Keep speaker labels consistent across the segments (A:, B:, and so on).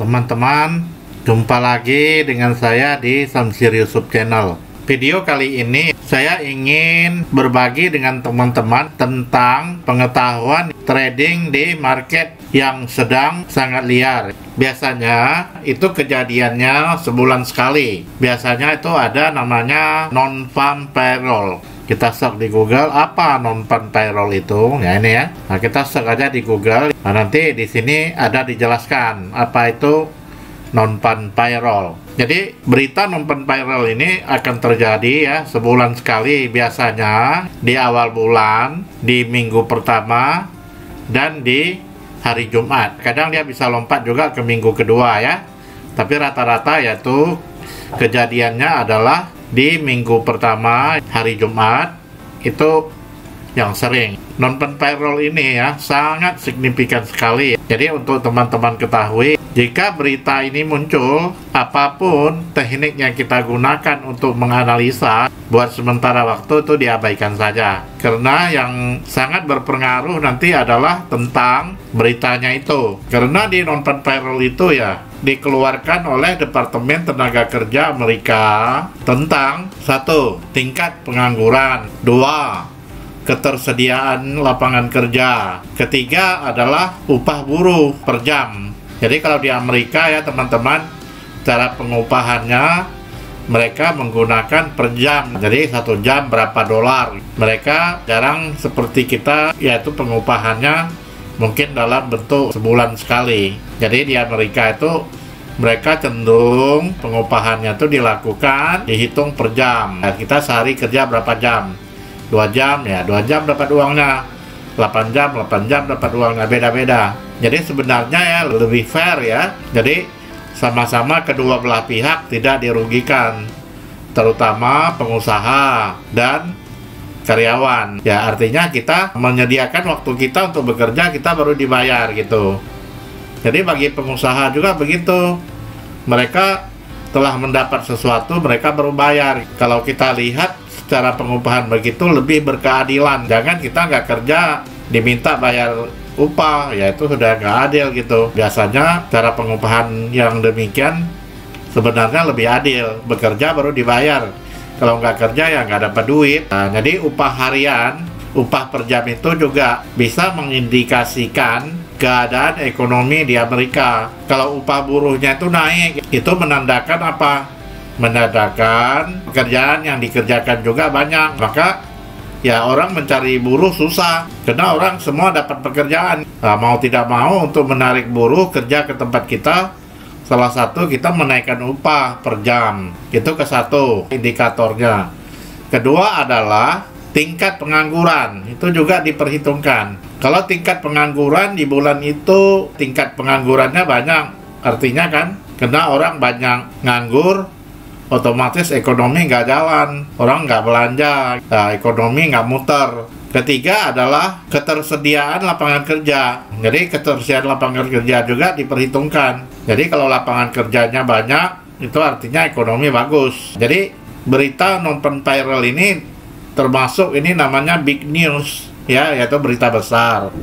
A: Teman-teman, jumpa lagi dengan saya di Samsir Yusuf Channel. Video kali ini saya ingin berbagi dengan teman-teman tentang pengetahuan trading di market yang sedang sangat liar. Biasanya itu kejadiannya sebulan sekali. Biasanya itu ada namanya non-farm payroll. Kita search di Google apa non-farm payroll itu. Ya ini ya. Nah, kita search aja di Google. Nah, nanti di sini ada dijelaskan apa itu non-farm payroll. Jadi berita non-farm payroll ini akan terjadi ya sebulan sekali, biasanya di awal bulan, di minggu pertama, dan di hari Jumat. Kadang dia bisa lompat juga ke minggu kedua ya. Tapi rata-rata yaitu kejadiannya adalah di minggu pertama, hari Jumat, itu yang sering. Non-farm payroll ini ya sangat signifikan sekali. Jadi untuk teman-teman ketahui, jika berita ini muncul, apapun teknik yang kita gunakan untuk menganalisa, buat sementara waktu itu diabaikan saja. Karena yang sangat berpengaruh nanti adalah tentang beritanya itu. Karena di non-farm payroll itu ya dikeluarkan oleh Departemen Tenaga Kerja Amerika tentang 1. Tingkat pengangguran, 2. Ketersediaan lapangan kerja, 3 adalah upah buruh per jam. Jadi kalau di Amerika ya teman-teman, cara pengupahannya mereka menggunakan per jam. Jadi 1 jam berapa dolar. Mereka jarang seperti kita, yaitu pengupahannya mungkin dalam bentuk sebulan sekali. Jadi di Amerika itu mereka cenderung pengupahannya itu dilakukan dihitung per jam. Nah, kita sehari kerja berapa jam? 2 jam ya, 2 jam dapat uangnya. 8 jam dapat uangnya, beda-beda. Jadi sebenarnya ya lebih fair ya. Jadi sama-sama kedua belah pihak tidak dirugikan, terutama pengusaha dan karyawan. Ya artinya kita menyediakan waktu kita untuk bekerja, kita baru dibayar gitu. Jadi bagi pengusaha juga begitu. Mereka telah mendapat sesuatu, mereka baru bayar. Kalau kita lihat secara pengupahan begitu lebih berkeadilan. Jangan kita nggak kerja diminta bayar upah, ya itu sudah nggak adil gitu. Biasanya cara pengupahan yang demikian sebenarnya lebih adil. Bekerja baru dibayar. Kalau nggak kerja ya nggak dapat duit. Nah, jadi upah harian, upah per jam itu juga bisa mengindikasikan keadaan ekonomi di Amerika. Kalau upah buruhnya itu naik, itu menandakan apa? Menandakan pekerjaan yang dikerjakan juga banyak. Maka ya orang mencari buruh susah, karena orang semua dapat pekerjaan. Nah, mau tidak mau untuk menarik buruh kerja ke tempat kita, salah satu kita menaikkan upah per jam. Itu ke satu indikatornya. Kedua adalah tingkat pengangguran. Itu juga diperhitungkan. Kalau tingkat pengangguran di bulan itu tingkat penganggurannya banyak, artinya kan karena orang banyak nganggur, otomatis ekonomi nggak jalan, orang nggak belanja, nah, ekonomi nggak muter. Ketiga adalah ketersediaan lapangan kerja. Jadi ketersediaan lapangan kerja juga diperhitungkan. Jadi kalau lapangan kerjanya banyak, itu artinya ekonomi bagus. Jadi berita non-farm payroll ini termasuk ini namanya big news, ya, yaitu berita besar.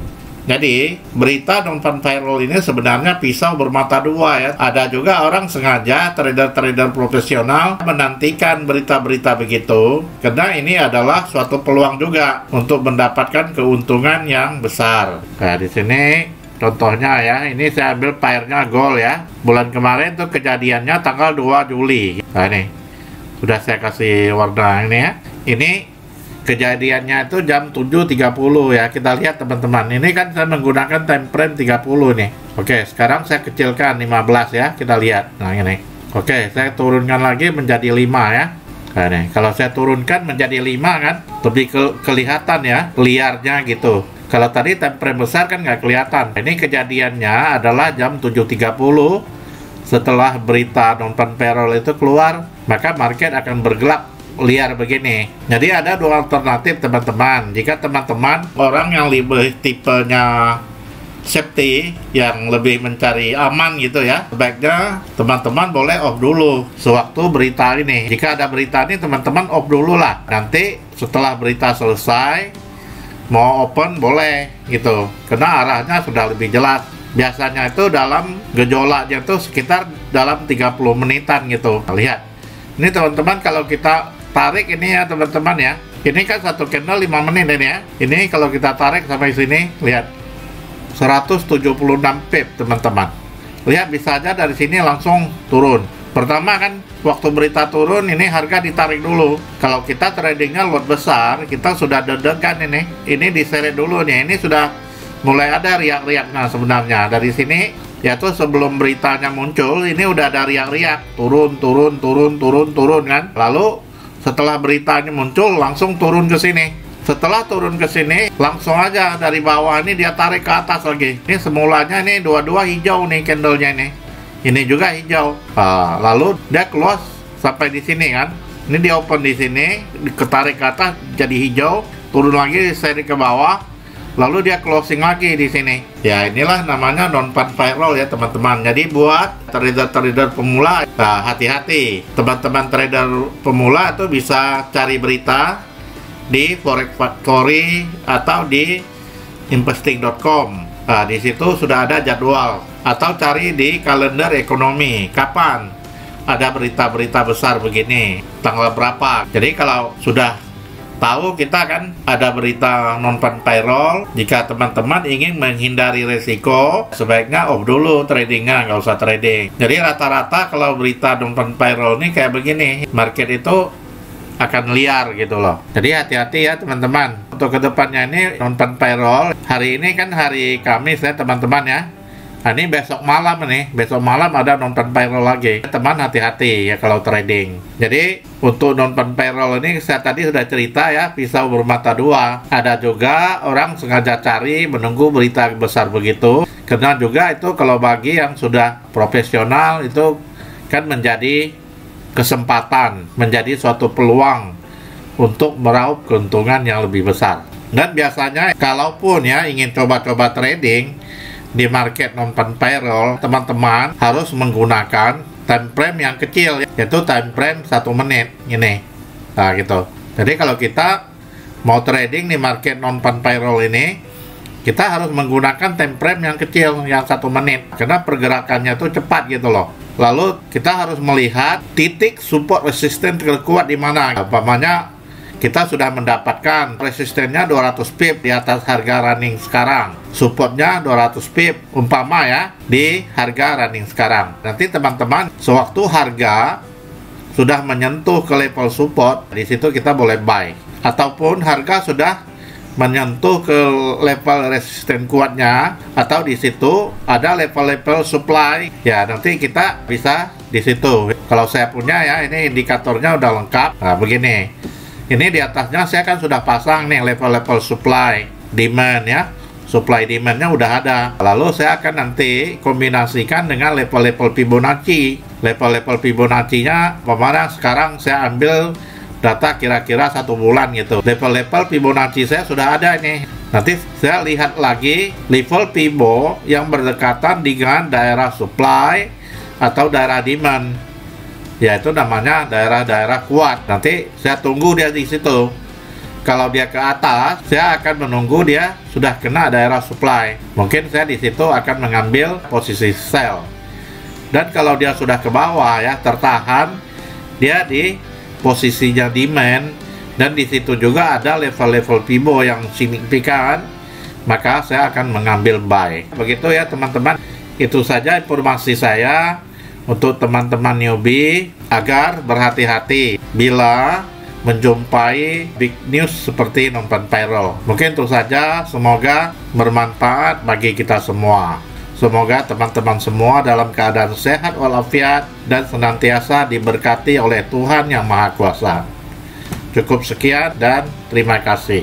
A: Jadi, berita non-farm payroll ini sebenarnya pisau bermata dua ya. Ada juga orang sengaja, trader-trader profesional, menantikan berita-berita begitu, karena ini adalah suatu peluang juga untuk mendapatkan keuntungan yang besar. Kayak di sini, contohnya ya, ini saya ambil pairnya gold ya. Bulan kemarin tuh kejadiannya tanggal 2 Juli. Nah ini, udah saya kasih warna ini ya. Ini kejadiannya itu jam 7.30 ya. Kita lihat teman-teman. Ini kan saya menggunakan time frame 30 nih. Oke, sekarang saya kecilkan 15 ya. Kita lihat. Nah, ini. Oke, saya turunkan lagi menjadi 5 ya. Nah, nih. Kalau saya turunkan menjadi 5 kan lebih kelihatan ya, liarnya gitu. Kalau tadi time frame besar kan nggak kelihatan. Ini kejadiannya adalah jam 7.30. Setelah berita non-farm payroll itu keluar, maka market akan bergelap liar begini. Jadi ada 2 alternatif teman-teman. Jika teman-teman orang yang lebih tipenya safety, yang lebih mencari aman gitu ya, sebaiknya teman-teman boleh off dulu sewaktu berita ini. Jika ada berita ini teman-teman off dulu lah. Nanti setelah berita selesai mau open boleh gitu, karena arahnya sudah lebih jelas. biasanya itu dalam gejolaknya itu sekitar dalam 30 menitan gitu. Lihat, ini teman-teman, kalau kita tarik ini ya teman-teman ya, ini kan satu candle 5 menit ini ya. Ini kalau kita tarik sampai sini, lihat 176 pip teman-teman. Lihat, bisa aja dari sini langsung turun. Pertama kan waktu berita turun ini harga ditarik dulu. Kalau kita tradingnya lot besar, kita sudah deg-degan ini diseret dulu nih. Ini sudah mulai ada riak-riaknya sebenarnya dari sini, yaitu sebelum beritanya muncul ini udah ada riak-riak turun kan. Lalu setelah beritanya muncul langsung turun ke sini. Setelah turun ke sini langsung aja dari bawah ini dia tarik ke atas lagi. Ini semulanya ini dua-dua hijau nih candlenya ini. Ini juga hijau. Lalu dia close sampai di sini kan. Ini dia open di sini, ketarik ke atas jadi hijau, turun lagi seri ke bawah, lalu dia closing lagi di sini. Ya, inilah namanya non-pan viral ya teman-teman. Jadi buat trader-trader pemula, hati-hati. Teman-teman trader pemula itu bisa cari berita di Forex Factory atau di investing.com. Di situ sudah ada jadwal, atau cari di kalender ekonomi kapan ada berita-berita besar begini, tanggal berapa. Jadi kalau sudah tahu kita kan ada berita non-pan payroll, jika teman-teman ingin menghindari resiko, sebaiknya off dulu tradingnya, nggak usah trading. Jadi rata-rata kalau berita non-pan payroll ini kayak begini, market itu akan liar gitu loh. Jadi hati-hati ya teman-teman. Untuk kedepannya ini non-pan payroll, hari ini kan hari Kamis ya teman-teman ya. Nah, ini besok malam ada non-pan payroll lagi. Teman hati-hati ya kalau trading. Jadi untuk non-pan payroll ini saya tadi sudah cerita ya, pisau bermata dua. Ada juga orang sengaja cari menunggu berita besar begitu. Karena juga itu kalau bagi yang sudah profesional itu kan menjadi kesempatan, menjadi suatu peluang untuk meraup keuntungan yang lebih besar. Dan biasanya kalaupun ya ingin coba-coba trading di market non-pan payroll, teman-teman harus menggunakan time frame yang kecil, yaitu time frame 1 menit ini. Nah gitu. Jadi kalau kita mau trading di market non-pan payroll ini, kita harus menggunakan time frame yang kecil, yang 1 menit, karena pergerakannya itu cepat gitu loh. Lalu kita harus melihat titik support resisten terkuat di mana. Umpamanya kita sudah mendapatkan resistennya 200 pip di atas harga running sekarang, supportnya 200 pip umpama ya di harga running sekarang. Nanti teman-teman sewaktu harga sudah menyentuh ke level support, di situ kita boleh buy. Ataupun harga sudah menyentuh ke level resisten kuatnya, atau di situ ada level-level supply, ya nanti kita bisa di situ. Kalau saya punya ya, ini indikatornya udah lengkap. Nah begini, ini di atasnya saya kan sudah pasang nih level-level supply demand ya, supply demandnya udah ada. Lalu saya akan nanti kombinasikan dengan level-level Fibonacci. Level-level Fibonacci-nya kemarin sekarang saya ambil data kira-kira 1 bulan gitu. Level-level Fibonacci saya sudah ada ini. Nanti saya lihat lagi level Fibo yang berdekatan dengan daerah supply atau daerah demand. Yaitu namanya daerah-daerah kuat. Nanti saya tunggu dia di situ. Kalau dia ke atas, saya akan menunggu dia sudah kena daerah supply. Mungkin saya di situ akan mengambil posisi sell. Dan kalau dia sudah ke bawah ya, tertahan, dia di posisinya demand, dan di situ juga ada level-level Fibo yang signifikan, maka saya akan mengambil buy. Begitu ya teman-teman. Itu saja informasi saya untuk teman-teman newbie agar berhati-hati bila menjumpai big news seperti non-pan payroll. Mungkin itu saja, semoga bermanfaat bagi kita semua. Semoga teman-teman semua dalam keadaan sehat walafiat dan senantiasa diberkati oleh Tuhan Yang Maha Kuasa. Cukup sekian dan terima kasih.